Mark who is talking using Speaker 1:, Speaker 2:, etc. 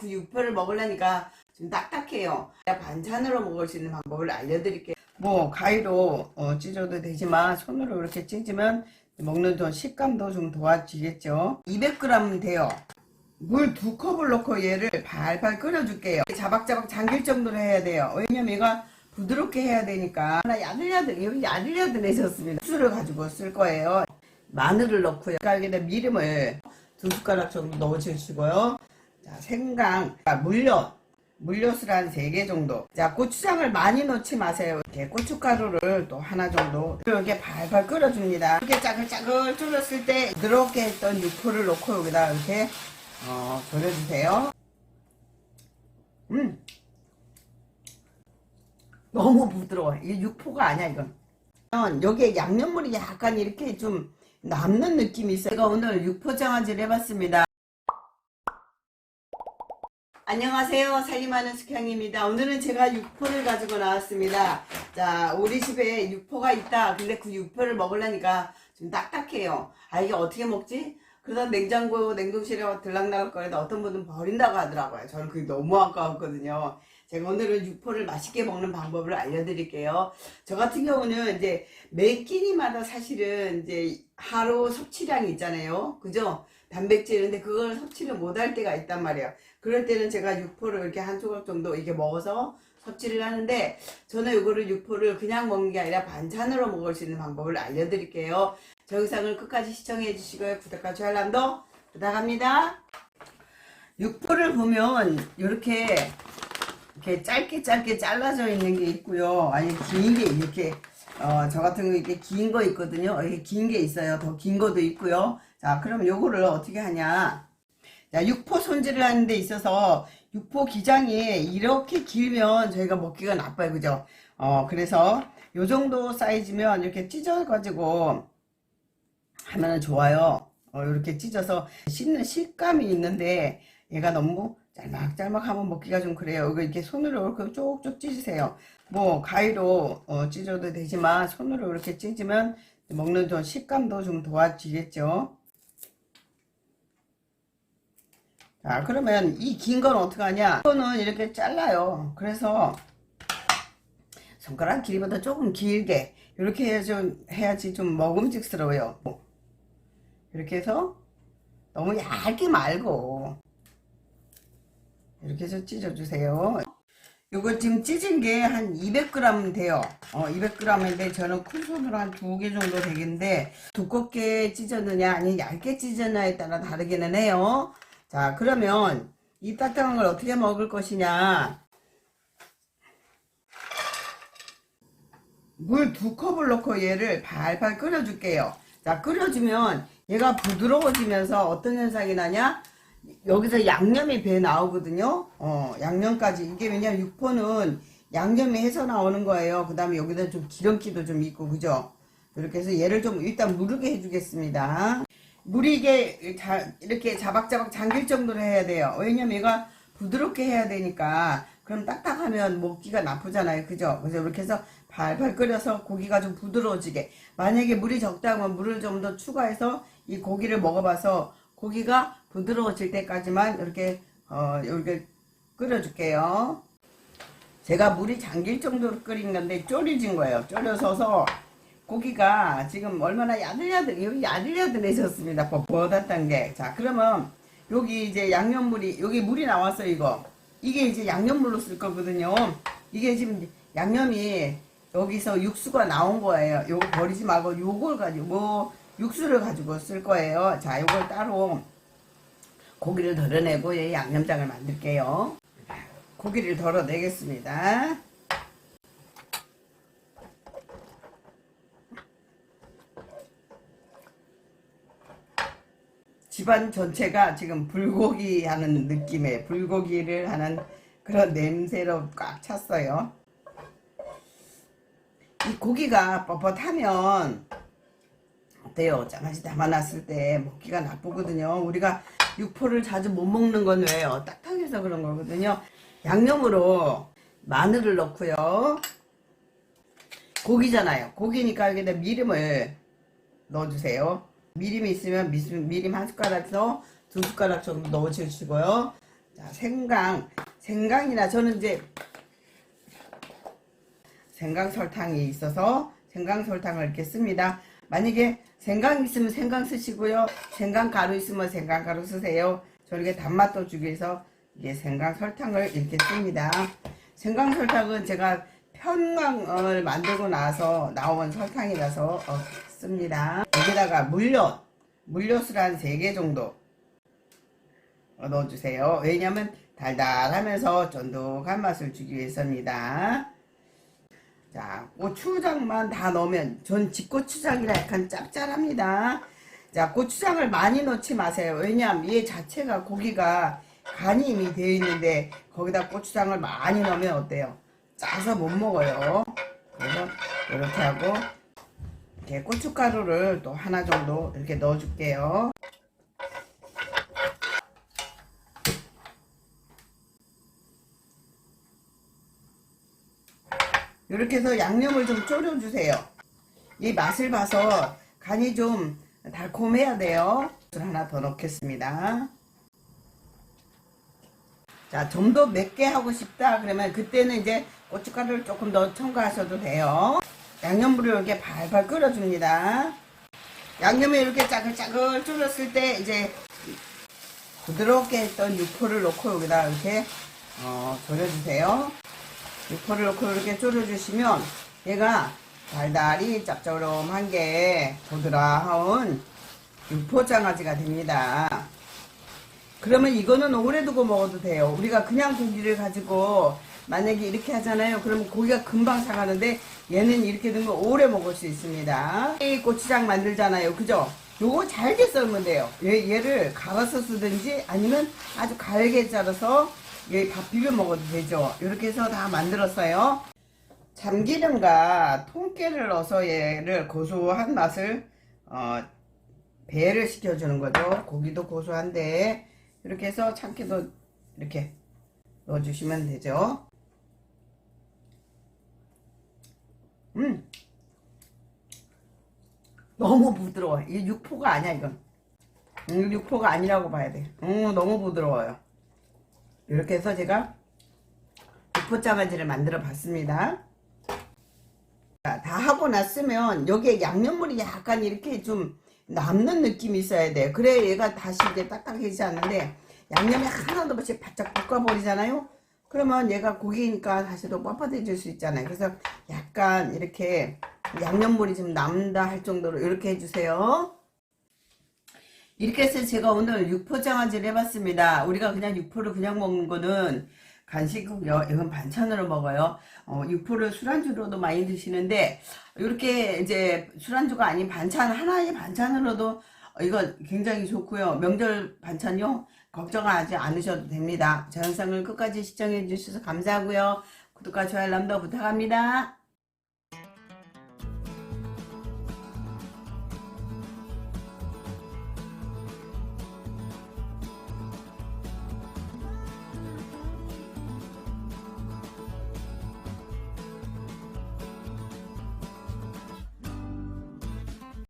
Speaker 1: 그 육포를 먹으려니까 좀 딱딱해요. 반찬으로 먹을 수 있는 방법을 알려드릴게요. 뭐 가위로 찢어도 되지만 손으로 이렇게 찢으면 먹는 좀 식감도 좀 도와주겠죠. 200g 돼요. 물 2컵을 넣고 얘를 발발 끓여줄게요. 자박자박 잠길 정도로 해야 돼요. 왜냐면 얘가 부드럽게 해야 되니까. 야들야들해졌습니다. 국수를 가지고 쓸 거예요. 마늘을 넣고요. 여기다 미림을 2숟가락 정도 넣어주시고요. 자, 생강, 물엿을 한 3개 정도. 자, 고추장을 많이 넣지 마세요. 이렇게 고춧가루를 또 하나 정도 이렇게 발발 끓여줍니다. 이렇게 짜글짜글 졸였을 때 부드럽게 했던 육포를 넣고 여기다 이렇게 졸여주세요. 너무 부드러워. 이게 육포가 아니야 이건. 여기에 양념물이 약간 이렇게 좀 남는 느낌이 있어요. 제가 오늘 육포장아찌를 해봤습니다. 안녕하세요, 살림하는 숙향입니다. 오늘은 제가 육포를 가지고 나왔습니다. 자, 우리 집에 육포가 있다. 근데 그 육포를 먹으려니까 좀 딱딱해요. 아, 이게 어떻게 먹지? 그러다 냉동실에 들락나갈 거리다 어떤 분은 버린다고 하더라고요. 저는 그게 너무 아까웠거든요. 제가 오늘은 육포를 맛있게 먹는 방법을 알려드릴게요. 저 같은 경우는 이제 매 끼니마다 사실은 이제 하루 섭취량이 있잖아요. 그죠? 단백질인데 그걸 섭취를 못할 때가 있단 말이에요. 그럴 때는 제가 육포를 이렇게 한 조각 정도 이렇게 먹어서 섭취를 하는데, 저는 이거를 육포를 그냥 먹는 게 아니라 반찬으로 먹을 수 있는 방법을 알려드릴게요. 저 영상을 끝까지 시청해 주시고요. 구독과 좋아요도 부탁합니다. 육포를 보면 이렇게 짧게 잘라져 있는 게 있고요. 아니 긴 게 이렇게 저 같은 거 이렇게 긴 거 있거든요. 이렇게 긴 게 있어요. 더 긴 거도 있고요. 자, 그럼 요거를 어떻게 하냐? 자, 육포 손질을 하는 데 있어서 육포 기장이 이렇게 길면 저희가 먹기가 나빠요. 그죠? 그래서 요 정도 사이즈면 이렇게 찢어 가지고 하면은 좋아요. 이렇게 찢어서 씹는 식감이 있는데 얘가 너무 짤막짤막 하면 먹기가 좀 그래요. 이거 이렇게 손으로 이렇게 쪽쪽 찢으세요. 뭐 가위로 찢어도 되지만 손으로 이렇게 찢으면 먹는 좀 식감도 좀 도와주겠죠. 자, 그러면 이 긴 건 어떻게 하냐? 이거는 이렇게 잘라요. 그래서 손가락 길이보다 조금 길게 이렇게 해야지 좀 먹음직스러워요. 이렇게 해서 너무 얇게 말고 이렇게 해서 찢어주세요. 요거 지금 찢은 게 한 200g 돼요. 200g인데 저는 큰 손으로 한 2개 정도 되겠는데, 두껍게 찢었느냐 아니 얇게 찢었느냐에 따라 다르기는 해요. 자, 그러면 이 딱딱한 걸 어떻게 먹을 것이냐? 물 2컵을 넣고 얘를 발발 끓여줄게요. 자, 끓여주면 얘가 부드러워지면서 어떤 현상이 나냐? 여기서 양념이 배 나오거든요. 양념까지. 이게 왜냐면 육포는 양념이 해서 나오는 거예요. 그 다음에 여기다 좀 기름기도 좀 있고, 그죠? 이렇게 해서 얘를 좀 일단 무르게 해주겠습니다. 물이 이렇게 자박자박 잠길 정도로 해야 돼요. 왜냐면 얘가 부드럽게 해야 되니까. 그럼 딱딱하면 먹기가 나쁘잖아요. 그죠? 그래서 이렇게 해서 발발 끓여서 고기가 좀 부드러워지게. 만약에 물이 적다면 물을 좀 더 추가해서 이 고기를 먹어봐서 고기가 부드러워질 때까지만 이렇게 끓여줄게요. 제가 물이 잠길 정도로 끓인 건데 졸여진 거예요. 졸여서서 고기가 지금 얼마나 야들야들해졌습니다. 버dat한 게. 자, 그러면 여기 이제 양념물이, 여기 물이 나왔어요. 이게 이제 양념물로 쓸 거거든요. 이게 지금 양념이 여기서 육수가 나온 거예요. 요거 버리지 말고 요걸 가지고 육수를 가지고 쓸 거예요. 자, 요걸 따로 고기를 덜어내고 얘 양념장을 만들게요. 고기를 덜어내겠습니다. 집안 전체가 지금 불고기 하는 느낌의, 불고기를 하는 그런 냄새로 꽉 찼어요. 이 고기가 뻣뻣하면 어때요? 장아찌 담아놨을 때 먹기가 나쁘거든요. 우리가 육포를 자주 못 먹는 건 왜요? 딱딱해서 그런 거거든요. 양념으로 마늘을 넣고요. 고기잖아요. 고기니까 여기다 미림을 넣어주세요. 미림이 있으면 미림 한 숟가락에서 2숟가락 정도 넣어주시고요. 자, 생강이나 저는 이제 생강 설탕이 있어서 생강 설탕을 이렇게 씁니다. 만약에 생강 있으면 생강 쓰시고요. 생강 가루 있으면 생강 가루 쓰세요. 저는 이게 단맛도 주기 위해서 이게 생강 설탕을 이렇게 씁니다. 생강 설탕은 제가 편강을 만들고 나서 나온 설탕이라서 씁니다. 여기다가 물엿을 한 3개 정도 넣어주세요. 왜냐면 달달하면서 쫀득한 맛을 주기 위해서입니다. 자, 고추장만 다 넣으면 전 집고추장이라 약간 짭짤합니다. 자, 고추장을 많이 넣지 마세요. 왜냐면 얘 자체가 고기가 간이 이미 되어 있는데 거기다 고추장을 많이 넣으면 어때요? 짜서 못 먹어요. 그래서 이렇게 하고 이렇게 고춧가루를 또 하나 정도 이렇게 넣어 줄게요. 이렇게 해서 양념을 좀 졸여주세요. 이 맛을 봐서 간이 좀 달콤해야 돼요. 하나 더 넣겠습니다. 자, 좀 더 맵게 하고 싶다 그러면 그때는 이제 고춧가루를 조금 더 첨가하셔도 돼요. 양념물을 이렇게 발발 끓여줍니다. 양념이 이렇게 짜글짜글 졸였을 때 이제 부드럽게 했던 육포를 넣고 여기다 이렇게 졸여주세요. 육포를 넣고 이렇게 졸여주시면 얘가 달달이 짭조름한 게 보드라운 육포장아찌가 됩니다. 그러면 이거는 오래 두고 먹어도 돼요. 우리가 그냥 고기를 가지고 만약에 이렇게 하잖아요. 그러면 고기가 금방 상하는데 얘는 이렇게 두면 오래 먹을 수 있습니다. 이 고추장 만들잖아요. 그죠? 요거 잘게 썰면 돼요. 얘를 갈아서 쓰든지 아니면 아주 갈게 자라서 여기 밥 비벼 먹어도 되죠. 이렇게 해서 다 만들었어요. 참기름과 통깨를 넣어서 얘를 고소한 맛을 배를 시켜주는 거죠. 고기도 고소한데 이렇게 해서 참깨도 이렇게 넣어주시면 되죠. 너무 부드러워. 이게 육포가 아니야 이건. 육포가 아니라고 봐야 돼. 너무 부드러워요. 이렇게 해서 제가 육포장아찌를 만들어 봤습니다. 자, 다 하고 났으면 여기에 양념물이 약간 이렇게 좀 남는 느낌이 있어야 돼. 그래 얘가 다시 이제 딱딱해지지 않는데 양념이 하나도 없이 바짝 볶아버리잖아요. 그러면 얘가 고기니까 다시 또 뻣뻣해질 수 있잖아요. 그래서 약간 이렇게 양념물이 좀 남다 할 정도로 이렇게 해주세요. 이렇게 해서 제가 오늘 육포장아찌를 해봤습니다. 우리가 그냥 육포를 그냥 먹는 거는 간식이요. 이건 반찬으로 먹어요. 육포를 술안주로도 많이 드시는데 이렇게 이제 술안주가 아닌 반찬 하나의 반찬으로도 이거 굉장히 좋고요. 명절 반찬요. 걱정하지 않으셔도 됩니다. 제 영상을 끝까지 시청해 주셔서 감사하고요. 구독과 좋아요 알람도 부탁합니다.